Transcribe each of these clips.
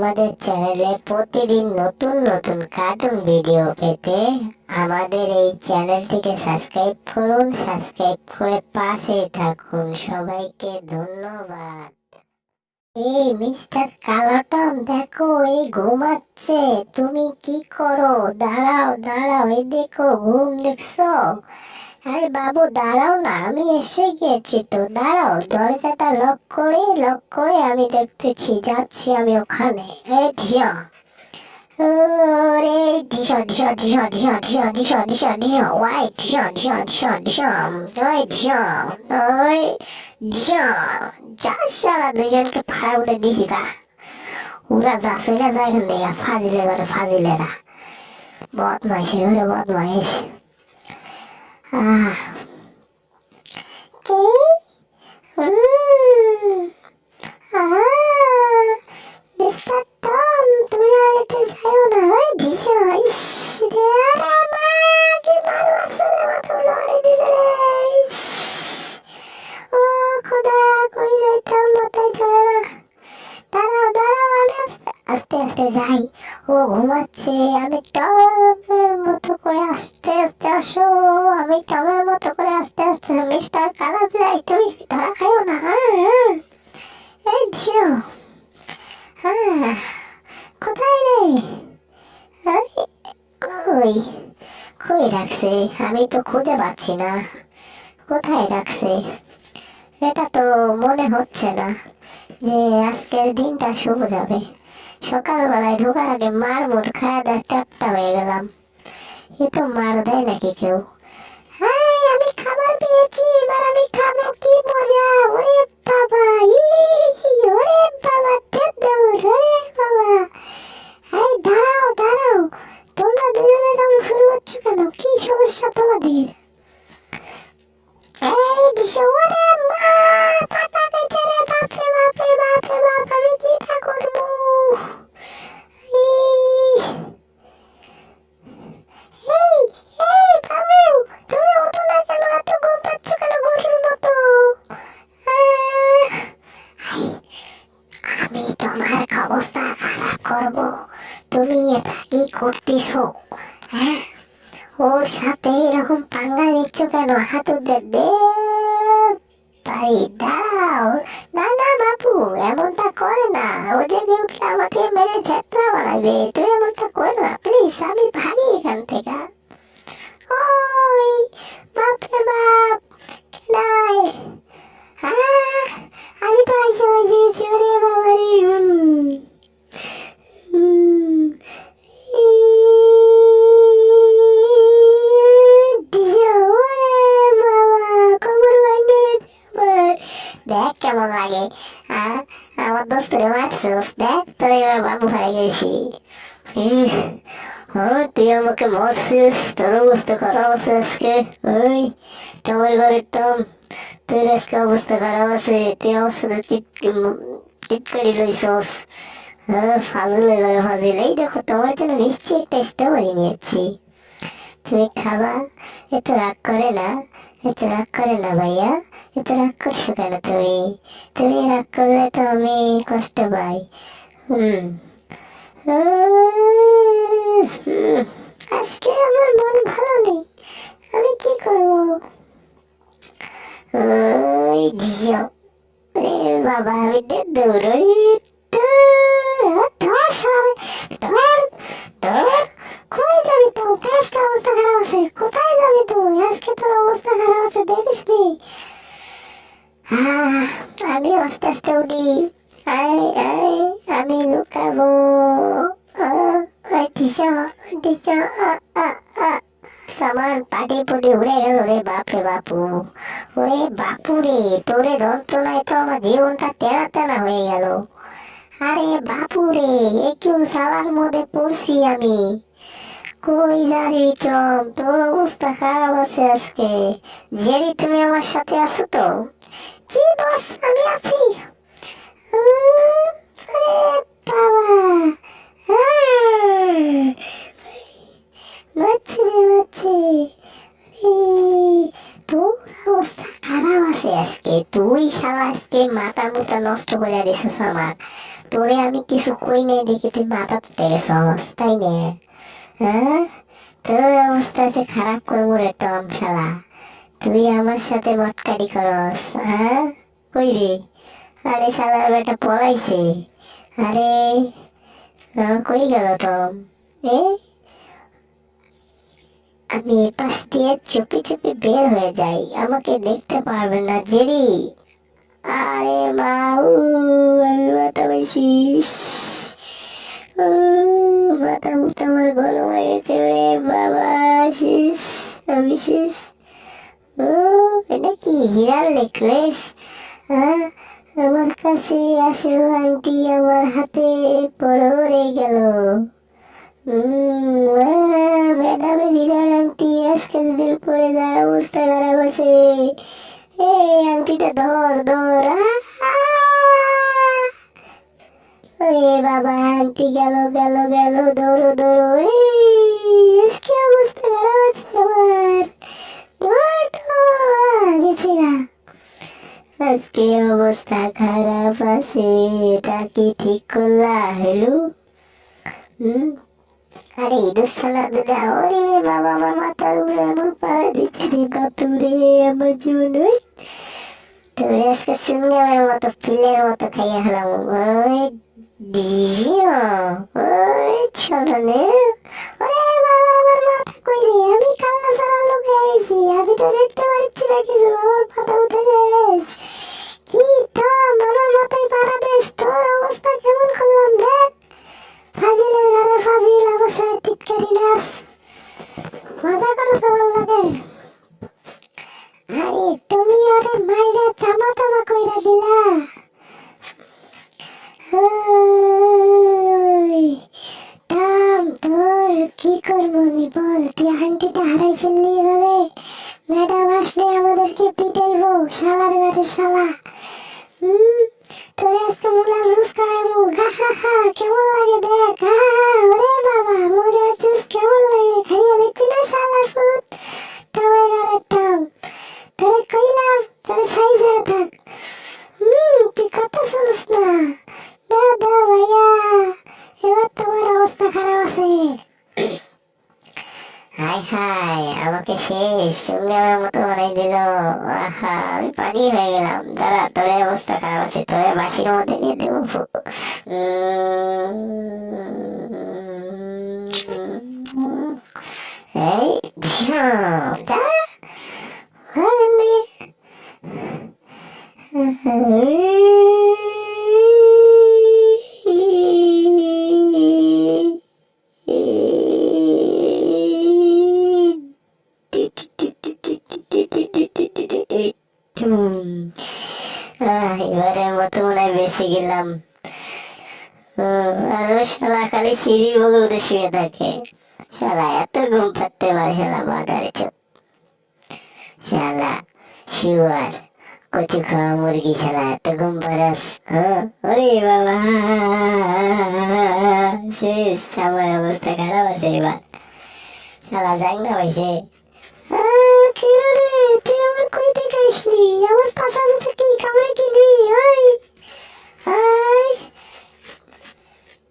আমাদের চ্যানেলে প্রতিদিন নতুন নতুন কার্টুন ভিডিও পেতে আমাদের এই চ্যানেলটিকে সাবস্ক্রাইব করুন। সাবস্ক্রাইব করে পাশেই থাকুন। সবাইকে ধন্যবাদ। এই মিস্টার কালাটম, দেখো এই ঘুমাচ্ছে। তুমি কি করো? দাঁড়াও দাঁড়াও, এই দেখো ঘুম দেখছো? আরে বাবু দাঁড়াও না, আমি এসে গিয়েছি তো, দাঁড়াও। দরজাটা লক করে আমি দেখতেছি, যাচ্ছি আমি ওখানে। এই ঢিয়া, ওরে ঢিসা ঢিসা ঢিসা ঢিসা ঢিসা ঢিসা ঢিসা ঢিসা, ওয়াই ঢিসা ঢিসা ঢিসা ঢিসা, ওই ঢিসা, ওই ঢিসা। যা সারা দুজনকে ফাড়া উঠে দিছি তা। ওরা যা চলে যায় এখান থেকে, ফাজিলে করে ফাজিলেরা। বদমাইশের ঘরে বদমাইশ। আহ কে? মিস্টার টম, তুমি আগেতে যাইও না। ওই ঢিসা, ইস রে, আরে মা, কি মারো আসলে, মাথা লড়ে দিছে রে। ইস, ও খোদা, কই যাইতাম, মাথায় চলে না। দাঁড়াও দাঁড়াও, আমি আস্তে আস্তে আস্তে যাই। ও ঘুমাচ্ছে, আমি টমের মতো করে আস্তে আস্তে আসো। আমি টমের মতো করে আস্তে আস্তে। মিস্টার কালাবিলাই, তুমি ধরা খাইও না। এই ঝিও, হ্যাঁ, কোথায় রে? এই, কই কই রাখছে? আমি তো খুঁজে পাচ্ছি না। কোথায় রাখছে? এটা তো মনে হচ্ছে না যে আজকের দিনটা শুভ যাবে। সকালবেলায় ঢোকার আগে মার মুর খাওয়া দাওয়া ট্যাপটা হয়ে গেলাম। এ তো মার দেয় নাকি কেউ? হ্যাঁ, আমি খাবার পেয়েছি, এবার আমি খাবো। কি মজা! ওরে বাবা, ওরে বাবা, দৌড়, ওরে বাবা। এই দাঁড়াও দাঁড়াও, তোমরা দুজনে এরকম শুরু করছো কেন? কি সমস্যা তোমাদের? এই দিশো, ওরে মা, ফাটা গেছে রে, বাপরে বাপরে বাপরে বাপ, আমি কি তা করবো? এই এই বাবু, তুমি ওঠো না কেন? এত ঘুম পাচ্ছ কেন গরুর মতো? আমি তোমার অবস্থা খারাপ করব। তুমি এটা কি করতেছো? হ্যাঁ, ওর সাথে এরকম পাঙ্গা নিচ্ছ কেন? হাতুড়ে দে ভাই, দাঁড়াও। না না বাবু, এমনটা করে না। ও জেগে উঠলে আমাকে মেরে ছেত্রা বানাবে। তুই এমনটা করো না প্লিজ, আমি ভাগি এখান থেকে। ওই বাপরে বাপ, নাই। হ্যাঁ, আমি তো আইসে বাজিয়েছি, ওরে বাবা রে। দেখ কেমন লাগে। আমার দোস্তরে মারছিস, দেখ তোর এবার বাবু হারে গেছি। তুই আমাকে মারছিস, তোর অবস্থা খারাপ আছে আজকে। ওই টমের ঘরের টম, তোর আজকে অবস্থা খারাপ আছে। তুই আমার সাথে চিট করে লইছস। ফাজিলে ঘরে ফাজিল। এই দেখো, তোমার জন্য মিষ্টি একটা স্ট্রবেরি নিয়েছি, তুমি খাবা। এত রাগ করে না, এত রাগ করে না ভাইয়া। এত রাগ করছো কেন তুমি? তুমি রাগ করলে তো আমি কষ্ট পাই। হুম, আজকে আমার মন ভালো নেই, আমি কি করবো? ওই ঝিও, রে বাবা, আমি দৌড়ই। কই যাবি তুই? আজকে অবস্থা খারাপ আছে। কোথায় যাবি তুই? আজকে তোর অবস্থা খারাপ আছে, দেখিস নি? আমি আস্তে আস্তে উঠি। আয় আয়, আমি লুকাবো। সামান পাটি পুটি উড়ে গেল রে, বাপরে বাপু। ওরে বাপু রে, তোরে যন্ত্রণায় তো আমার জীবনটা তেনা তেনা হয়ে গেল। আরে বাপু রে, এ কোন সালার মধ্যে পড়ছি আমি? কই যাবি চম? তোর অবস্থা খারাপ আছে আজকে। জেরি, তুমি আমার সাথে আছো তো? জি বস, আমি আছি। আরে বাবা, বাচ্চা রে বাচ্চা। তোর অবস্থা খারাপ আছে আজকে। তুই শালা আজকে মাথা মুথা নষ্ট করে দিছিস আমার। তোরে আমি কিছু কই নাই দেখি তুই মাথা তুলে গেছস, তাই না? হ্যাঁ, তোর অবস্থা আছে খারাপ করবো রে টম শালা। তুই আমার সাথে মটকারি করস, হ্যাঁ? কই রে? আরে শালার বেটা পলাইছে। আরে কই গেল টম? এ আমি এপাশ দিয়ে চুপি চুপি বের হয়ে যাই, আমাকে দেখতে পারবে না জেরি। আরে মা, আমি মাথা পাইছি। মাথা মুথা আমার গরম হয়ে গেছে রে বাবা, শেষ, আমি শেষ। ও, এটা কি হীরার নেকলেস? হ্যাঁ, আমার কাছে আসো আন্টি, আমার হাতে পড়ো রে গেল। ম্যাডামের হীরার আংটি আজকে যদি পড়ে যায় অবস্থা খারাপ আছে। এই আংটিটা ধর ধর। ওরে বাবা, আংটি গেল গেল গেল, দৌড়ো দৌড়ো। আজকে অবস্থা খারাপ আছে আমার, গেছে গা। আজকে অবস্থা খারাপ আছে, এটা কি ঠিক করলা হেলু? আরে ইঁদুর ছানা দুটা, ওরে বাবা আমার মাথার উপরে এমন পাড়া দিচ্ছে রে বাপুরে, আমার জীবন। ওই তোরে আজকে চুঙ্গামের মতো পিলের মতো খাইয়া হলাম। ওই ডিজিও, ওই ছলনে। ওরে বাবা আমার মাথা কই রে, আমি কাল্লা ছাড়া লোক হয়ে গেছি, আমি তো দেখতে পাচ্ছি না কিছু, আমার মাথা উঠে শেষ। কি টম, আমার মাথায় পাড়া দিস, তোর অবস্থা কেমন করলাম দেখ। ফাজিলের ঘরে ফাজিল, আমার সাথে টিটকারি নাচ, মজা করো তোমার লাগে। আরে তুমি ওরে মাইরা থামা থামা কইরা দিলা। টম, তোর কি করবো আমি বল? তুই আংটিটা হারাই ফেললি এভাবে, ম্যাডাম আসলে আমাদেরকে পিটাইবো, শালার ঘরে শালা। তোরে আজকে মুলা জুস খাওয়াবো, হা হা হা, কেমন লাগে দেখ, হা হা। ওরে বাবা, মুলা জুস কেমন লাগে খাইয়া দেখবি না শালার ফুট, টমের ঘরে টম। তোরে কইলাম তোরে সাইজে থাক। তুই কথা শুনিস না। দাদা ভাইয়া, এবার তোমার অবস্থা খারাপ আছে। হাই হাই, আমাকে শেষ চুঙ্গামের মতো বানাই দিল। আহা, আমি পানি হয়ে গেলাম। দাঁড়া, তোরে অবস্থা খারাপ আছে, তোরে বাসির মধ্যে নিয়ে দেবো। এই ভীষণ যা এবারের মতো মনে হয় বেঁচে গেলাম। আর ও শালা খালি সিঁড়ি বগলতে শুয়ে থাকে। শালা এত ঘুম পাড়তে পারে শালা বাঁধারে চোখ। শালা শুয়ার, কচু খাওয়া মুরগি, শালা এত ঘুম পাড়াস। ওরে বাবা, শেষ, আমার অবস্থা খারাপ আছে এবার। শালা জাংনা হয়েছে। তুই আমার কই থেকে আসলি? আমার পাশা মিশে কি কামড়ে কিনবি?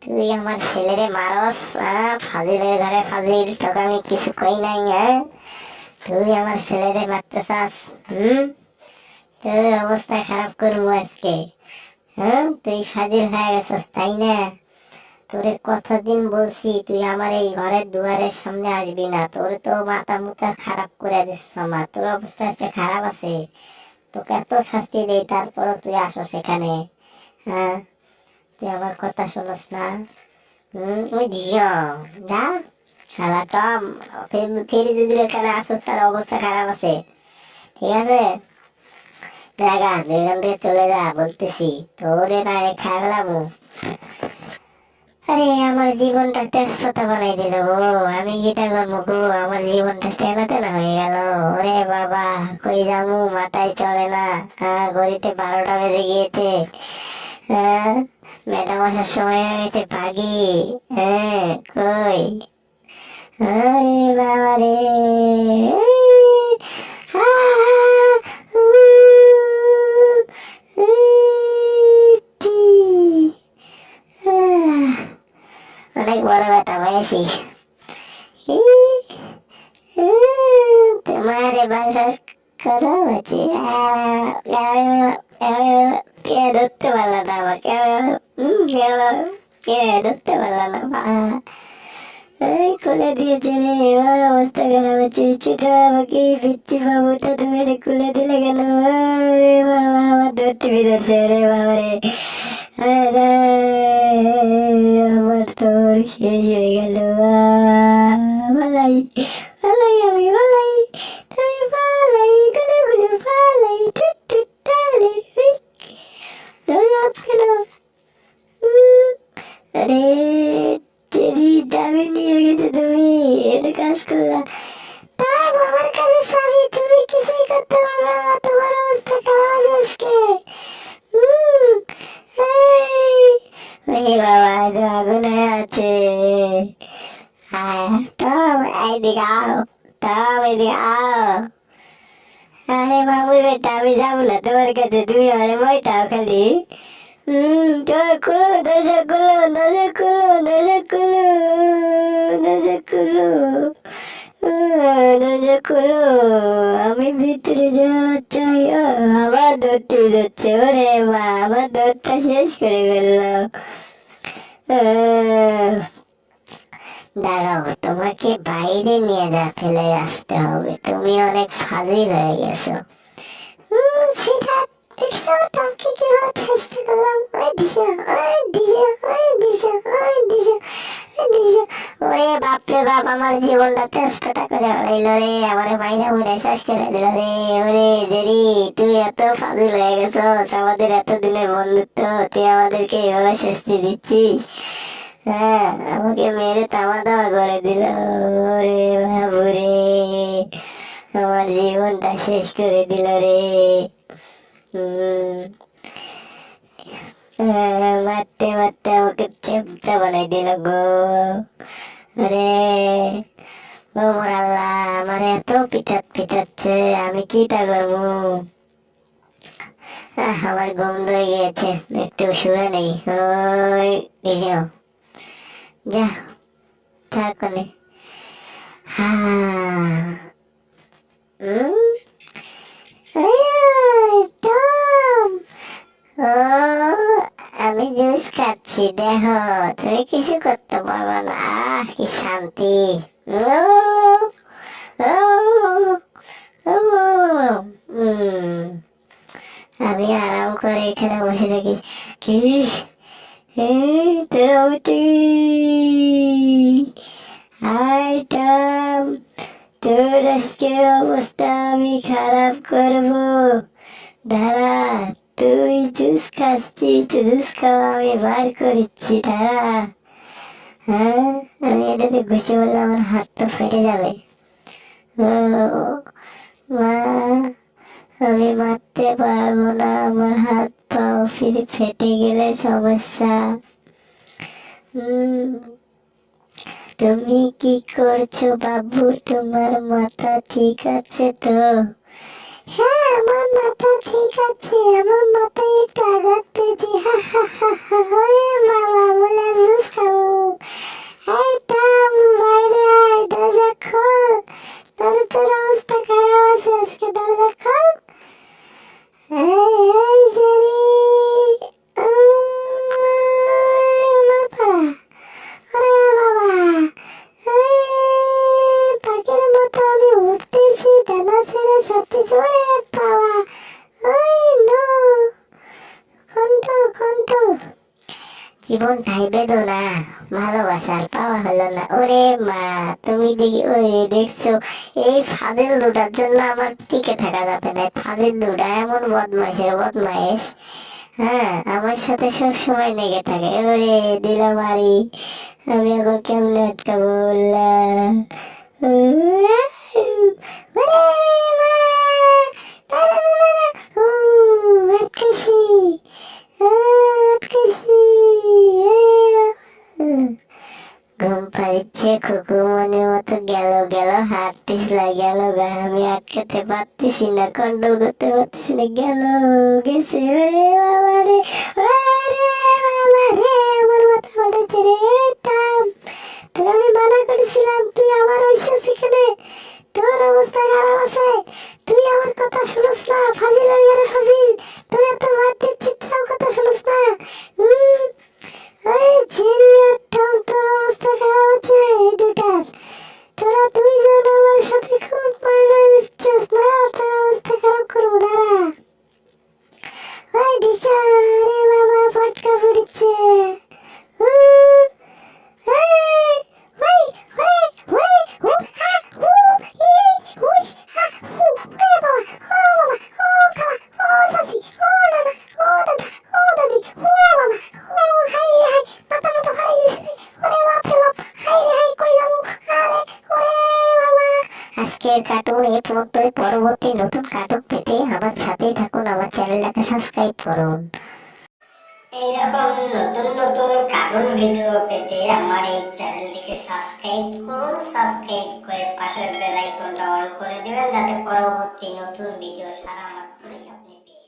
তুই আমার ছেলেরে মারস, ফাজিলের ঘরে ফাজিল, তোকে আমি কিছু কই নাই। তুই আমার ছেলেরে মারতে চাস? তোর অবস্থা খারাপ করবো আজকে। তুই ফাজিল হয়ে গেছস, তাই না? তোরে কতদিন বলছি তুই আমার এই ঘরের দুয়ারের সামনে আসবি না, তোর তো মাথা মুথা খারাপ করে দিস আমার, তোর অবস্থা আজকে খারাপ আছে। তোকে এত শাস্তি দেই, তারপরও তুই আসো সেখানে। তুই আমার কথা শোনস না। ওই ঝিও যা শালা টম, ফের যদি এখানে আসস তার অবস্থা খারাপ আছে, ঠিক আছে? জায়গা এখান থেকে চলে যা বলতেছি, তোরে না খাগলাম। আরে আমার জীবনটা তেজপাতা বানাই দিল গো, আমি গীতা করবো গো, আমার জীবনটা তেনা তেনা হয়ে গেল। ওরে বাবা, কই যামু, মাথায় চলে না। ঘড়িতে 12টা বেজে গিয়েছে। ম্যাডাম আসার সময় হয়ে গেছে, ভাগি। কই? আরে বাবা রে, অনেক বড় ব্যথা পেয়েছি। তোমার এবার শ্বাস করো হচ্ছে, কে ধরতে পারলো না আমাকে, কে ধরতে পারলো না। এই খুলে দিয়েছে রে, এবার অবস্থা খারাপ হচ্ছে। ছোট আমাকে পিচ্ছি বাবুটা তুমি এটা খুলে দিলে কেন? রে বাবা, আমার ধরতে ধরছে রে বাবা রে। আমার তোর শেষ হয়ে গেল। ভালাই ভালাই, আমি ভালাই, তুমি ভালাই, গুলো গুলো ভালাই, টুট টুট টালে ধরলাম কেন? আরে তেরি দাবি নিয়ে গেছে, তুমি এটা কাজ করলা। তাই বাবার কাছে চাবি, তুমি কিছুই করতে পারবে না, তোমার অবস্থা খারাপ আছে আজকে। বাবা এটা আগুন হয়ে আছে। টম এইদিকে আও, টম এদিকে আও। আরে বাবু বেটা, আমি যাবো না তোমার কাছে, তুমি আমার বইটাও খালি। খুলো দরজা, খুলো দরজা, খুলো দরজা, খুলো দরজা, খুলো দরজা, খুলো। আমি ভিতরে যাওয়া চাই। আবার দৌড়তে যাচ্ছে, ওরে মা, আমার দৌড়টা শেষ করে ফেললো। দাঁড়াও, তোমাকে বাইরে নিয়ে ফেলে আসতে হবে, তুমি অনেক ফাজিল হয়ে গেছো। সেটা দেখছো টমকে কিভাবে চেষ্টা করলাম। ওরে বাপরে বাপ, আমার জীবনটা তেজপাতা করে হইলো রে, আমার মাইনা মুড়ে শেষ করে দিল রে। ওরে জেরি, তুই এত ফাজিল হয়ে গেছো, আমাদের এতদিনের বন্ধুত্ব, তুই আমাদেরকে এভাবে শাস্তি দিচ্ছিস? হ্যাঁ, আমাকে মেরে তামা দাওয়া করে দিল। ওরে বাবুরে, আমার জীবনটা শেষ করে দিল রে। মারতে মারতে আমাকে চেপটা বানাই দিল গো। আরে ও মোর আল্লাহ, আমার এত পিটাচ্ছে, আমি কি তা করবো? আমার ঘুম ধরে গিয়েছে, একটু শুয়ে নেই। ওই যা থাকনে। আমি জুস খাচ্ছি, দেখো তুমি কিছু করতে পারবে না। কি শান্তি। আমি আরাম করে এখানে বসে থাকি। কি তোরা উঠি আইটাম, তোর আজকের অবস্থা আমি খারাপ করবো। দাঁড়া, তুই জুস খাচ্ছিস, জুস খাওয়া আমি বার করেছি, দাঁড়া। হ্যাঁ, আমি এটাতে ঘুষি বললে আমার হাত তো ফেটে যাবে। মা, আমি মারতে পারবো না, আমার হাত পাও ফেটে গেলে সমস্যা। তুমি কি করছো বাবু, তোমার মাথা ঠিক আছে তো? হ্যাঁ, আমার মাথা ঠিক আছে, আমার মাথায় একটু আঘাত পেয়েছি। ওরে বাবা, বলে জুস খাবো। এই টম, বাইরে আয়, দরজা খোল। তাহলে তোর অবস্থা খারাপ আছে আজকে, দরজা খোল। এই জেরি, আমার পাড়া। ওরে বাবা, পাখির মতো আমি উঠতেছি, ডানা ছেড়ে সবকিছু। ওরে বাবা, নো, কন্ট্রোল। জীবনটাই বেদনা, ভালোবাসার পাওয়া হলো না। ওরে মা, তুমি দেখছো, এই ফাজিল দুটার জন্য আমার টিকে থাকা যাবে না। ফাজিল দুটা এমন বদমাইশ, হ্যাঁ, আমার সাথে সব সময় লেগে থাকে। ওরে দিল মারি, আমি এখন কেমনে আটকাবো? ঘুম পাড়িচ্ছে, খুকুমনির মতো গেল হাত পিছলা গেল গা, আমি আটকাতে পারতেছি না, কন্ট্রোল করতে পারতেছি না, গেছে। ওরে বাবা রে, আমার মাথা ফাটাচ্ছে রে। আজকের কার্টুন এই পর্যন্তই। পরবর্তী নতুন কার্টুন পেতে আমার সাথেই থাকুন, আমার চ্যানেলটাকে সাবস্ক্রাইব করুন। এইরকম নতুন নতুন কার্টুন ভিডিও পেতে আমার এই চ্যানেলটিকে সাবস্ক্রাইব করুন। সাবস্ক্রাইব করে পাশের বেল আইকনটা অন করে দিবেন, যাতে পরবর্তী নতুন ভিডিও সারা মাত্রই আপনি পেয়ে